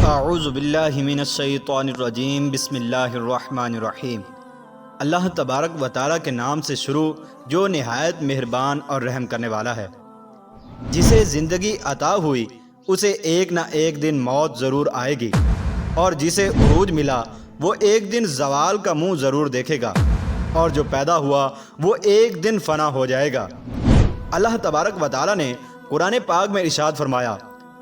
اعوذ باللہ من الشیطان الرجیم بسم اللہ الرحمن الرحیم۔ اللہ تبارک و تعالیٰ کے نام سے شروع جو نہایت مہربان اور رحم کرنے والا ہے۔ جسے زندگی عطا ہوئی اسے ایک نہ ایک دن موت ضرور آئے گی، اور جسے عروج ملا وہ ایک دن زوال کا منہ ضرور دیکھے گا، اور جو پیدا ہوا وہ ایک دن فنا ہو جائے گا۔ اللہ تبارک و تعالیٰ نے قرآن پاک میں ارشاد فرمایا،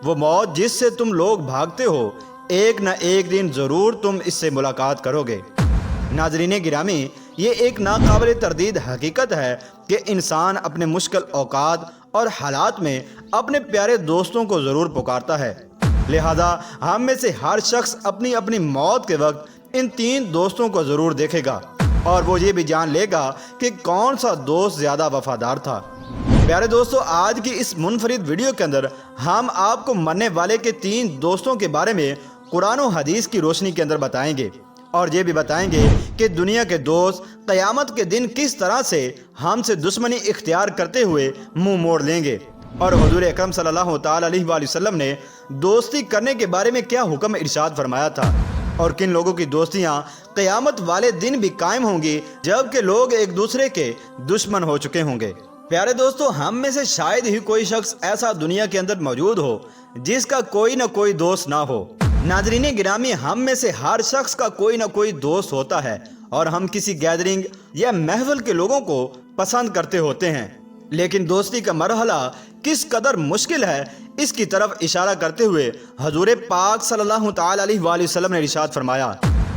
وہ موت جس سے تم لوگ بھاگتے ہو ایک نہ ایک دن ضرور تم اس سے ملاقات کرو گے۔ ناظرین گرامی، یہ ایک ناقابل تردید حقیقت ہے کہ انسان اپنے مشکل اوقات اور حالات میں اپنے پیارے دوستوں کو ضرور پکارتا ہے۔ لہذا ہم میں سے ہر شخص اپنی اپنی موت کے وقت ان تین دوستوں کو ضرور دیکھے گا، اور وہ یہ بھی جان لے گا کہ کون سا دوست زیادہ وفادار تھا۔ پیارے دوستو، آج کی اس منفرد ویڈیو کے اندر ہم آپ کو مرنے والے کے تین دوستوں کے بارے میں قرآن و حدیث کی روشنی کے اندر بتائیں گے، اور یہ بھی بتائیں گے کہ دنیا کے دوست قیامت کے دن کس طرح سے ہم سے دشمنی اختیار کرتے ہوئے منہ موڑ لیں گے، اور حضور اکرم صلی اللہ تعالی علیہ وآلہ وسلم نے دوستی کرنے کے بارے میں کیا حکم ارشاد فرمایا تھا، اور کن لوگوں کی دوستیاں قیامت والے دن بھی قائم ہوں گی جبکہ لوگ ایک دوسرے کے دشمن ہو چکے ہوں گے۔ پیارے دوستو، ہم میں سے شاید ہی کوئی شخص ایسا دنیا کے اندر موجود ہو جس کا کوئی نہ کوئی دوست نہ ہو۔ ناظرین گرامی، ہم میں سے ہر شخص کا کوئی نہ کوئی دوست ہوتا ہے، اور ہم کسی گیدرنگ یا محفل کے لوگوں کو پسند کرتے ہوتے ہیں، لیکن دوستی کا مرحلہ کس قدر مشکل ہے اس کی طرف اشارہ کرتے ہوئے حضور پاک صلی اللہ تعالی علیہ وآلہ وسلم نے ارشاد فرمایا،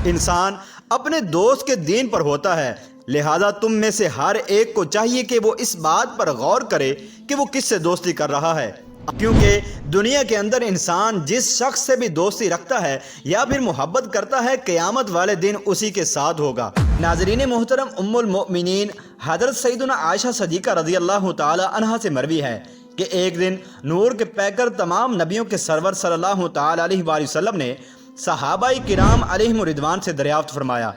انسان اپنے دوست کے دین پر ہوتا ہے، لہذا تم میں سے ہر ایک کو چاہیے کہ وہ اس بات پر غور کرے کہ وہ کس سے دوستی کر رہا ہے، کیونکہ دنیا کے اندر انسان جس شخص سے بھی دوستی رکھتا ہے یا پھر محبت کرتا ہے، قیامت والے دن اسی کے ساتھ ہوگا۔ ناظرین محترم، ام المؤمنین حضرت سیدنا عائشہ صدیقہ رضی اللہ تعالی عنہا سے مروی ہے کہ ایک دن نور کے پیکر تمام نبیوں کے سرور صلی اللہ تعالی علیہ وآلہ وسلم نے صحابہ کرام علیہم رضوان سے دریافت فرمایا،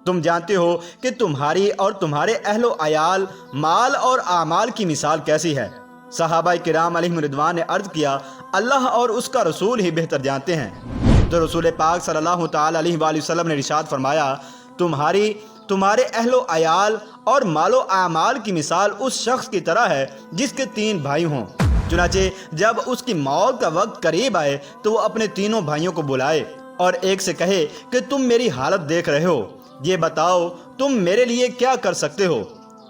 تم جانتے ہو کہ تمہاری اور تمہارے اہل و عیال، مال اور اعمال کی مثال کیسی ہے؟ صحابہ کرام علیہم رضوان نے عرض کیا، اللہ اور اس کا رسول ہی بہتر جانتے ہیں۔ تو رسول پاک صلی اللہ تعالی علیہ وآلہ وسلم نے ارشاد فرمایا، تمہارے اہل و عیال اور مال و اعمال کی مثال اس شخص کی طرح ہے جس کے تین بھائی ہوں، چنانچہ جب اس کی موت کا وقت قریب آئے تو وہ اپنے تینوں بھائیوں کو بلائے اور ایک سے کہے کہ تم میری حالت دیکھ رہے ہو، یہ بتاؤ تم میرے لیے کیا کر سکتے ہو؟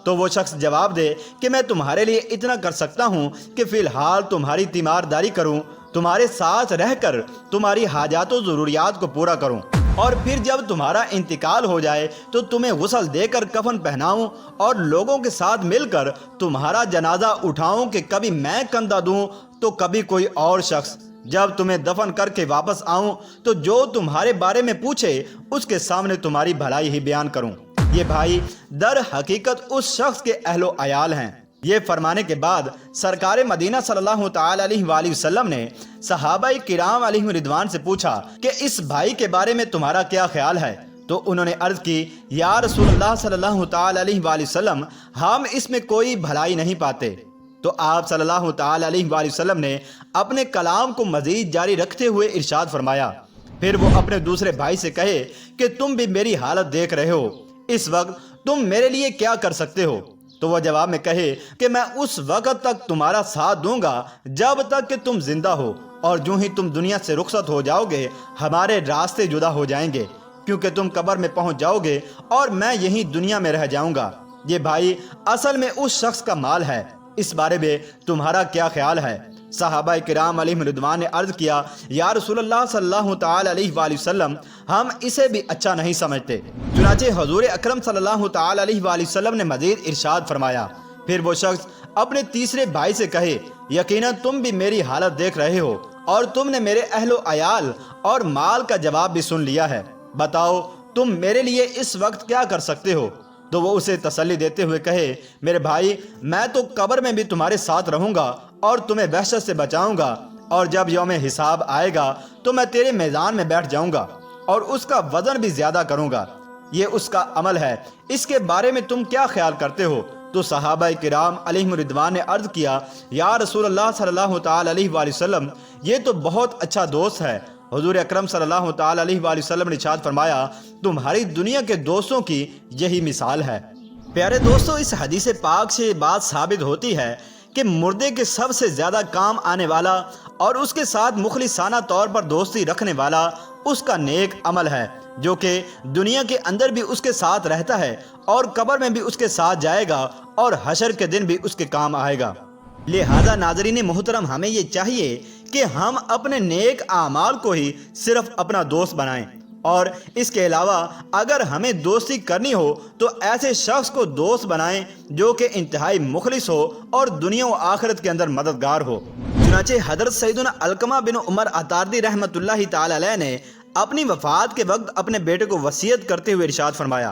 تو وہ شخص جواب دے کہ میں تمہارے لیے اتنا کر سکتا ہوں کہ فی الحال تمہاری تیمارداری کروں، تمہارے ساتھ رہ کر تمہاری حاجات و ضروریات کو پورا کروں، اور پھر جب تمہارا انتقال ہو جائے تو تمہیں غسل دے کر کفن پہناؤں اور لوگوں کے ساتھ مل کر تمہارا جنازہ اٹھاؤں کہ کبھی میں کندھا دوں تو کبھی کوئی اور شخص، جب تمہیں دفن کر کے واپس آؤں تو جو تمہارے بارے میں پوچھے اس کے سامنے تمہاری بھلائی ہی بیان کروں۔ یہ بھائی در حقیقت اس شخص کے اہل و عیال ہیں۔ یہ فرمانے کے بعد سرکار مدینہ صلی اللہ تعالی علیہ وآلہ وسلم نے صحابہ کرام علیہم رضوان سے پوچھا کہ اس بھائی کے بارے میں تمہارا کیا خیال ہے؟ تو انہوں نے عرض کی، یا رسول اللہ صلی اللہ تعالی علیہ وآلہ وسلم، ہم اس میں کوئی بھلائی نہیں پاتے۔ تو آپ صلی اللہ تعالی علیہ وآلہ وسلم نے اپنے کلام کو مزید جاری رکھتے ہوئے ارشاد فرمایا، پھر وہ اپنے دوسرے بھائی سے کہے کہ تم بھی میری حالت دیکھ رہے ہو، اس وقت تم میرے لیے کیا کر سکتے ہو؟ تو وہ جواب میں کہے کہ میں اس وقت تک تمہارا ساتھ دوں گا جب تک کہ تم زندہ ہو، اور جو ہی تم دنیا سے رخصت ہو جاؤ گے ہمارے راستے جدا ہو جائیں گے، کیونکہ تم قبر میں پہنچ جاؤ گے اور میں یہی دنیا میں رہ جاؤں گا۔ یہ بھائی اصل میں اس شخص کا مال ہے، اس بارے میں تمہارا کیا خیال ہے؟ صحابہ کرام علیہم رضوان نے عرض کیا، یا رسول اللہ صلی اللہ تعالی علیہ وآلہ وسلم، ہم اسے بھی اچھا نہیں سمجھتے۔ چنانچہ حضور اکرم صلی اللہ تعالی علیہ وآلہ وسلم نے مزید ارشاد فرمایا، پھر وہ شخص اپنے تیسرے بھائی سے کہے، یقیناً تم بھی میری حالت دیکھ رہے ہو اور تم نے میرے اہل و عیال اور مال کا جواب بھی سن لیا ہے، بتاؤ تم میرے لیے اس وقت کیا کر سکتے ہو؟ تو وہ اسے تسلی دیتے ہوئے کہے، میرے بھائی، میں تو قبر میں بھی تمہارے ساتھ رہوں گا اور تمہیں وحشت سے بچاؤں گا، اور جب یوم حساب آئے گا تو میں تیرے میدان میں بیٹھ جاؤں گا اور اس کا وزن بھی زیادہ کروں گا، یہ اس کا عمل ہے، اس کے بارے میں تم کیا خیال کرتے ہو؟ تو صحابہ کرام علیہم رضوان نے عرض کیا، یا رسول اللہ صلی اللہ تعالی علیہ وآلہ وسلم، یہ تو بہت اچھا دوست ہے، حضور اکرم صلی اللہ تعالی علیہ وآلہ وسلم نے ارشاد فرمایا، تمہاری دنیا کے دوستوں کی یہی مثال ہے۔ پیارے دوستو، اس حدیث پاک سے یہ بات ثابت ہوتی ہے کہ مردے کے سب سے زیادہ کام آنے والا اور اس کے ساتھ مخلصانہ طور پر دوستی رکھنے والا اس کا نیک عمل ہے، جو کہ دنیا کے اندر بھی اس کے ساتھ رہتا ہے اور قبر میں بھی اس کے ساتھ جائے گا اور حشر کے دن بھی اس کے کام آئے گا۔ لہذا ناظرین محترم، ہمیں یہ چاہیے کہ ہم اپنے نیک اعمال کو ہی صرف اپنا دوست بنائیں، اور اس کے علاوہ اگر ہمیں دوستی کرنی ہو تو ایسے شخص کو دوست بنائیں جو کہ انتہائی مخلص ہو اور دنیا و آخرت کے اندر مددگار ہو۔ چنانچہ حضرت سیدنا علقمہ بن عمر عطاردی رحمۃ اللہ تعالی علیہ نے اپنی وفات کے وقت اپنے بیٹے کو وصیت کرتے ہوئے ارشاد فرمایا،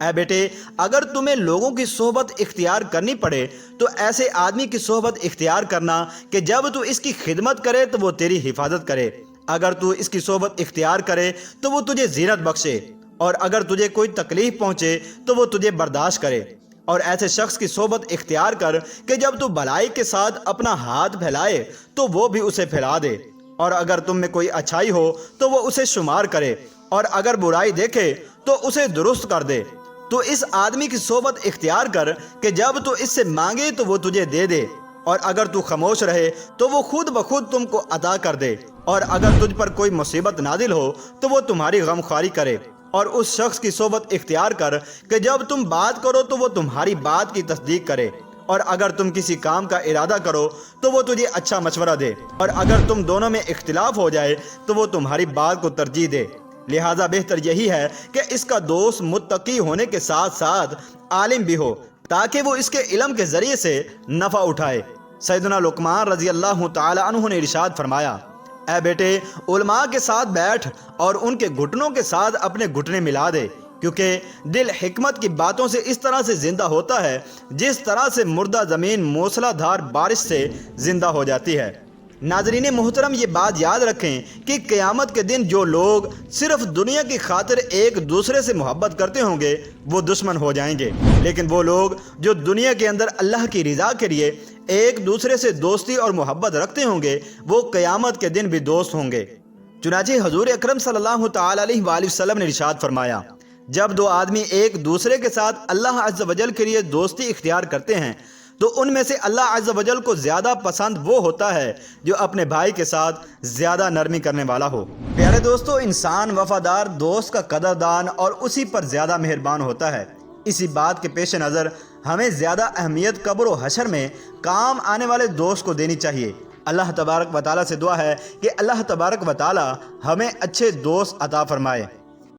اے بیٹے، اگر تمہیں لوگوں کی صحبت اختیار کرنی پڑے تو ایسے آدمی کی صحبت اختیار کرنا کہ جب تو اس کی خدمت کرے تو وہ تیری حفاظت کرے، اگر تو اس کی صحبت اختیار کرے تو وہ تجھے زینت بخشے، اور اگر تجھے کوئی تکلیف پہنچے تو وہ تجھے برداشت کرے۔ اور ایسے شخص کی صحبت اختیار کر کہ جب تو بھلائی کے ساتھ اپنا ہاتھ پھیلائے تو وہ بھی اسے پھیلا دے، اور اگر تم میں کوئی اچھائی ہو تو وہ اسے شمار کرے، اور اگر برائی دیکھے تو اسے درست کر دے۔ تو اس آدمی کی صحبت اختیار کر کہ جب تو اس سے مانگے تو وہ تجھے دے دے، اور اگر تو خاموش رہے تو وہ خود بخود تم کو عطا کر دے، اور اگر تجھ پر کوئی مصیبت نازل ہو تو وہ تمہاری غمخواری کرے۔ اور اس شخص کی صحبت اختیار کر کہ جب تم بات کرو تو وہ تمہاری بات کی تصدیق کرے، اور اگر تم کسی کام کا ارادہ کرو تو وہ تجھے اچھا مشورہ دے، اور اگر تم دونوں میں اختلاف ہو جائے تو وہ تمہاری بات کو ترجیح دے۔ لہٰذا بہتر یہی ہے کہ اس کا دوست متقی ہونے کے ساتھ ساتھ عالم بھی ہو، تاکہ وہ اس کے علم کے ذریعے سے نفع اٹھائے۔ سیدنا لقمان رضی اللہ تعالی عنہ نے ارشاد فرمایا، اے بیٹے، علماء کے ساتھ بیٹھ اور ان کے گھٹنوں کے ساتھ اپنے گھٹنے ملا دے، کیونکہ دل حکمت کی باتوں سے اس طرح سے زندہ ہوتا ہے جس طرح سے مردہ زمین موسلا دھار بارش سے زندہ ہو جاتی ہے۔ ناظرین محترم، یہ بات یاد رکھیں کہ قیامت کے دن جو لوگ صرف دنیا کی خاطر ایک دوسرے سے محبت کرتے ہوں گے وہ دشمن ہو جائیں گے، لیکن وہ لوگ جو دنیا کے اندر اللہ کی رضا کے لیے ایک دوسرے سے دوستی اور محبت رکھتے ہوں گے وہ قیامت کے دن بھی دوست ہوں گے۔ چنانچہ حضور اکرم صلی اللہ تعالی علیہ وآلہ وسلم نے ارشاد فرمایا، جب دو آدمی ایک دوسرے کے ساتھ اللہ عز و جل کے لیے دوستی اختیار کرتے ہیں تو ان میں سے اللہ عز و جل کو زیادہ پسند وہ ہوتا ہے جو اپنے بھائی کے ساتھ زیادہ نرمی کرنے والا ہو۔ پیارے دوستو، انسان وفادار دوست کا قدردان اور اسی پر زیادہ مہربان ہوتا ہے۔ اسی بات کے پیش نظر ہمیں زیادہ اہمیت قبر و حشر میں کام آنے والے دوست کو دینی چاہیے۔ اللہ تبارک و تعالیٰ سے دعا ہے کہ اللہ تبارک و تعالیٰ ہمیں اچھے دوست عطا فرمائے۔